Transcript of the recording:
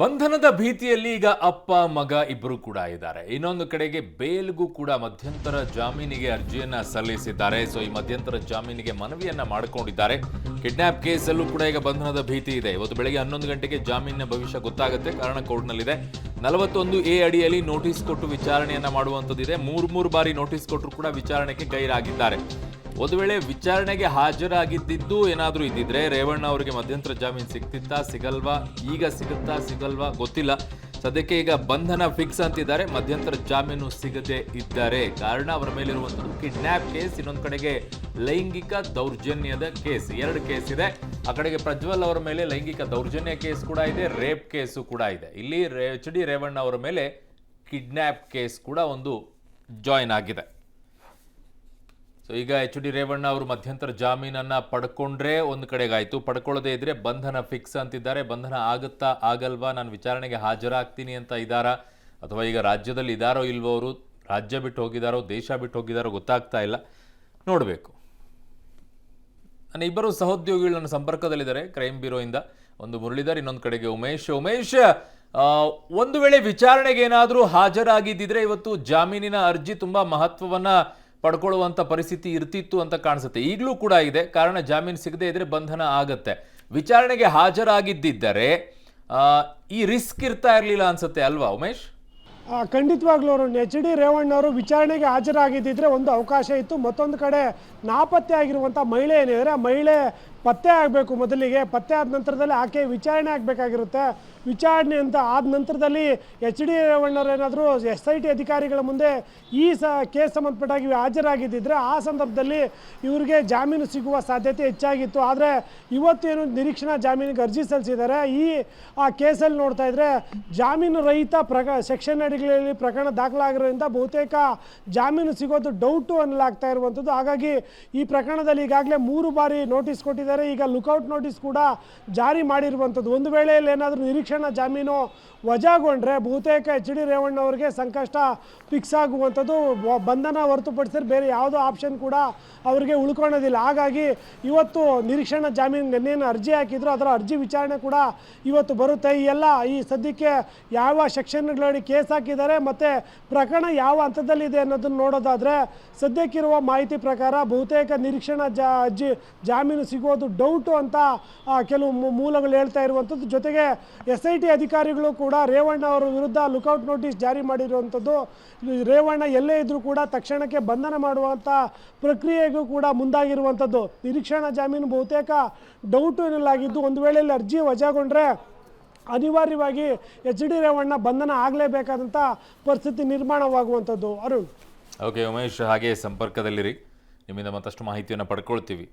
ಬಂಧನದ ಭೀತಿಯಲ್ಲಿ ಈಗ ಅಪ್ಪ ಮಗ ಇಬ್ಬರು ಕೂಡ ಇದ್ದಾರೆ. ಇನ್ನೊಂದು ಕಡೆಗೆ ಬೇಲ್ಗೂ ಕೂಡ ಮಧ್ಯಂತರ ಜಾಮೀನಿಗೆ ಅರ್ಜಿಯನ್ನ ಸಲ್ಲಿಸಿದ್ದಾರೆ. ಈ ಮಧ್ಯಂತರ ಜಾಮೀನಿಗೆ ಮನವಿಯನ್ನ ಮಾಡಿಕೊಂಡಿದ್ದಾರೆ. ಕಿಡ್ನಾಪ್ ಕೇಸಲ್ಲೂ ಕೂಡ ಈಗ ಬಂಧನದ ಭೀತಿ ಇದೆ. ಇವತ್ತು ಬೆಳಗ್ಗೆ 11 ಗಂಟೆಗೆ ಜಾಮೀನಿನ ಭವಿಷ್ಯ ಗೊತ್ತಾಗುತ್ತೆ. ಕಾರಣ ಕೋರ್ಟ್ನಲ್ಲಿದೆ. 41A ಅಡಿಯಲ್ಲಿ ನೋಟಿಸ್ ಕೊಟ್ಟು ವಿಚಾರಣೆಯನ್ನ ಮಾಡುವಂತದ್ದಿದೆ. ಮೂರು ಬಾರಿ ನೋಟಿಸ್ ಕೊಟ್ಟರು ಕೂಡ ವಿಚಾರಣೆಗೆ ಗೈರಾಗಿದ್ದಾರೆ. ಒಂದು ವೇಳೆ ವಿಚಾರಣೆಗೆ ಹಾಜರಾಗಿದ್ದು ಏನಾದರೂ ಇದ್ದಿದ್ರೆ ರೇವಣ್ಣ ಅವರಿಗೆ ಮಧ್ಯಂತರ ಜಾಮೀನು ಸಿಗಲ್ವಾ, ಈಗ ಸಿಗಲ್ವಾ ಗೊತ್ತಿಲ್ಲ. ಸದ್ಯಕ್ಕೆ ಈಗ ಬಂಧನ ಫಿಕ್ಸ್ ಅಂತಿದ್ದಾರೆ. ಮಧ್ಯಂತರ ಜಾಮೀನು ಸಿಗದೆ ಇದ್ದಾರೆ. ಕಾರಣ ಅವರ ಮೇಲಿರುವಂಥದ್ದು ಕಿಡ್ನಾಪ್ ಕೇಸ್, ಇನ್ನೊಂದು ಕಡೆಗೆ ಲೈಂಗಿಕ ದೌರ್ಜನ್ಯದ ಕೇಸ್. 2 ಕೇಸ್ ಇದೆ. ಆ ಕಡೆಗೆ ಪ್ರಜ್ವಲ್ ಅವರ ಮೇಲೆ ಲೈಂಗಿಕ ದೌರ್ಜನ್ಯ ಕೇಸ್ ಕೂಡ ಇದೆ, ರೇಪ್ ಕೇಸು ಕೂಡ ಇದೆ. ಇಲ್ಲಿ HD ರೇವಣ್ಣ ಅವರ ಮೇಲೆ ಕಿಡ್ನಾಪ್ ಕೇಸ್ ಕೂಡ ಒಂದು ಜಾಯಿನ್ ಆಗಿದೆ. ಈಗ HD ರೇವಣ್ಣ ಅವರು ಮಧ್ಯಂತರ ಜಾಮೀನನ್ನ ಪಡ್ಕೊಂಡ್ರೆ ಒಂದು ಕಡೆಗಾಯ್ತು, ಪಡ್ಕೊಳ್ಳದೆ ಇದ್ರೆ ಬಂಧನ ಫಿಕ್ಸ್ ಅಂತಿದ್ದಾರೆ. ಬಂಧನ ಆಗುತ್ತಾ ಆಗಲ್ವಾ, ನಾನು ವಿಚಾರಣೆಗೆ ಹಾಜರಾಗ್ತೀನಿ ಅಂತ ಇದ್ದಾರಾ, ಅಥವಾ ಈಗ ರಾಜ್ಯದಲ್ಲಿ ಇದ್ದಾರೋ ಇಲ್ವೋ, ಅವರು ರಾಜ್ಯ ಬಿಟ್ಟು ಹೋಗಿದಾರೋ ದೇಶ ಬಿಟ್ಟು ಹೋಗಿದಾರೋ ಗೊತ್ತಾಗ್ತಾ ಇಲ್ಲ, ನೋಡಬೇಕು. ನನ್ನ ಇಬ್ಬರು ಸಹೋದ್ಯೋಗಿಗಳು ನನ್ನ ಸಂಪರ್ಕದಲ್ಲಿದ್ದಾರೆ ಕ್ರೈಮ್ ಬ್ಯೂರೋಯಿಂದ. ಒಂದು ಮುರಳೀಧರ್, ಇನ್ನೊಂದು ಕಡೆಗೆ ಉಮೇಶ್. ಒಂದು ವೇಳೆ ವಿಚಾರಣೆಗೆ ಏನಾದರೂ ಹಾಜರಾಗಿದ್ದಿದ್ರೆ ಇವತ್ತು ಜಾಮೀನಿನ ಅರ್ಜಿ ತುಂಬಾ ಮಹತ್ವವನ್ನ ಪಡ್ಕೊಳ್ಳುವಂತ ಪರಿಸ್ಥಿತಿ ಇರ್ತಿತ್ತು ಅಂತ ಕಾಣಿಸುತ್ತೆ. ಈಗಲೂ ಕೂಡ ಇದೆ. ಕಾರಣ ಜಾಮೀನು ಸಿಗದೆ ಇದ್ರೆ ಬಂಧನ ಆಗತ್ತೆ. ವಿಚಾರಣೆಗೆ ಹಾಜರಾಗಿದ್ದರೆ ಈ ರಿಸ್ಕ್ ಇರ್ತಾ ಇರಲಿಲ್ಲ ಅನ್ಸುತ್ತೆ ಅಲ್ವಾ ಉಮೇಶ್? ಖಂಡಿತವಾಗ್ಲೂ ಅವರು HD ರೇವಣ್ಣ ಅವರು ವಿಚಾರಣೆಗೆ ಹಾಜರಾಗಿದ್ದಿದ್ರೆ ಒಂದು ಅವಕಾಶ ಇತ್ತು. ಮತ್ತೊಂದು ಕಡೆ ನಾಪತ್ತೆ ಆಗಿರುವಂಥ ಮಹಿಳೆ ಏನಿದ್ರೆ ಆ ಮಹಿಳೆ ಪತ್ತೆ ಆಗಬೇಕು. ಮೊದಲಿಗೆ ಪತ್ತೆ ಆದ ನಂತರದಲ್ಲಿ ಆಕೆ ವಿಚಾರಣೆ ಆಗಬೇಕಾಗಿರುತ್ತೆ. ವಿಚಾರಣೆ ಅಂತ ಆದ ನಂತರದಲ್ಲಿ HD ರೇವಣ್ಣವ್ರು ಏನಾದರೂ SIT ಅಧಿಕಾರಿಗಳ ಮುಂದೆ ಈ ಕೇಸ್ ಸಂಬಂಧಪಟ್ಟಾಗಿ ಹಾಜರಾಗಿದ್ದಿದ್ರೆ ಆ ಸಂದರ್ಭದಲ್ಲಿ ಇವರಿಗೆ ಜಾಮೀನು ಸಿಗುವ ಸಾಧ್ಯತೆ ಹೆಚ್ಚಾಗಿತ್ತು. ಆದರೆ ಇವತ್ತೇನು ನಿರೀಕ್ಷಣಾ ಜಾಮೀನಿಗೆ ಅರ್ಜಿ ಸಲ್ಲಿಸಿದ್ದಾರೆ. ಆ ಕೇಸಲ್ಲಿ ನೋಡ್ತಾ ಇದ್ರೆ ಜಾಮೀನು ರಹಿತ ಸೆಕ್ಷನ್ ಅಡಿಗಳಲ್ಲಿ ಪ್ರಕರಣ ದಾಖಲಾಗಿರೋದ್ರಿಂದ ಬಹುತೇಕ ಜಾಮೀನು ಸಿಗೋದು ಡೌಟು ಅನ್ನಲಾಗ್ತಾ ಇರುವಂಥದ್ದು. ಹಾಗಾಗಿ ಈ ಪ್ರಕರಣದಲ್ಲಿ ಈಗಾಗಲೇ 3 ಬಾರಿ ನೋಟಿಸ್ ಕೊಟ್ಟಿದ್ದಾರೆ. ಈಗ ಲುಕೌಟ್ ನೋಟಿಸ್ ಕೂಡ ಜಾರಿ ಮಾಡಿರುವಂಥದ್ದು. ಒಂದು ವೇಳೆಯಲ್ಲಿ ಏನಾದರೂ ನಿರೀಕ್ಷಣಾ ಜಾಮೀನು ವಜಾಗೊಂಡ್ರೆ ಬಹುತೇಕ HD ರೇವಣ್ಣ ಅವರಿಗೆ ಸಂಕಷ್ಟ ಫಿಕ್ಸ್ ಆಗುವಂಥದ್ದು. ಬಂಧನ ಹೊರತುಪಡಿಸಿದ್ರೆ ಬೇರೆ ಯಾವುದೋ ಆಪ್ಷನ್ ಕೂಡ ಅವರಿಗೆ ಉಳ್ಕೊಳ್ಳೋದಿಲ್ಲ. ಹಾಗಾಗಿ ಇವತ್ತು ನಿರೀಕ್ಷಣಾ ಜಾಮೀನಿಗೆ ಇನ್ನೇನು ಅರ್ಜಿ ಹಾಕಿದ್ರು ಅದರ ಅರ್ಜಿ ವಿಚಾರಣೆ ಕೂಡ ಇವತ್ತು ಬರುತ್ತೆ. ಈ ಸದ್ಯಕ್ಕೆ ಯಾವ ಸೆಕ್ಷನ್ಗಳಲ್ಲಿ ಕೇಸ್ ಹಾಕಿದ್ದಾರೆ ಮತ್ತು ಪ್ರಕರಣ ಯಾವ ಹಂತದಲ್ಲಿದೆ ಅನ್ನೋದನ್ನು ನೋಡೋದಾದರೆ ಸದ್ಯಕ್ಕಿರುವ ಮಾಹಿತಿ ಪ್ರಕಾರ ಬಹುತೇಕ ನಿರೀಕ್ಷಣಾ ಜಾಮೀನು ಸಿಗೋದು ಡೌಟು ಅಂತ ಕೆಲವು ಮೂಲಗಳು ಹೇಳ್ತಾ ಇರುವಂಥದ್ದು. ಜೊತೆಗೆ SIT ಅಧಿಕಾರಿಗಳು ಕೂಡ ರೇವಣ್ಣ ಅವರ ವಿರುದ್ಧ ಲುಕೌಟ್ ನೋಟಿಸ್ ಜಾರಿ ಮಾಡಿರುವಂಥದ್ದು. ರೇವಣ್ಣ ಎಲ್ಲೇ ಇದ್ರೂ ಕೂಡ ತಕ್ಷಣಕ್ಕೆ ಬಂಧನ ಮಾಡುವಂಥ ಪ್ರಕ್ರಿಯೆಗೂ ಕೂಡ ಮುಂದಾಗಿರುವಂಥದ್ದು. ನಿರೀಕ್ಷಣಾ ಜಾಮೀನು ಬಹುತೇಕ ಡೌಟು ಎನ್ನಲಾಗಿದ್ದು ಒಂದು ವೇಳೆಯಲ್ಲಿ ಅರ್ಜಿ ವಜಾಗೊಂಡ್ರೆ ಅನಿವಾರ್ಯವಾಗಿ HD ರೇವಣ್ಣ ಬಂಧನ ಆಗಲೇಬೇಕಾದಂಥ ಪರಿಸ್ಥಿತಿ ನಿರ್ಮಾಣವಾಗುವಂಥದ್ದು. ಅರುಣ್. ಓಕೆ ಉಮೇಶ್, ಹಾಗೆ ಸಂಪರ್ಕದಲ್ಲಿರಿ. ನಿಮ್ಮಿಂದ ಮತ್ತಷ್ಟು ಮಾಹಿತಿಯನ್ನು ಪಡ್ಕೊಳ್ತೀವಿ.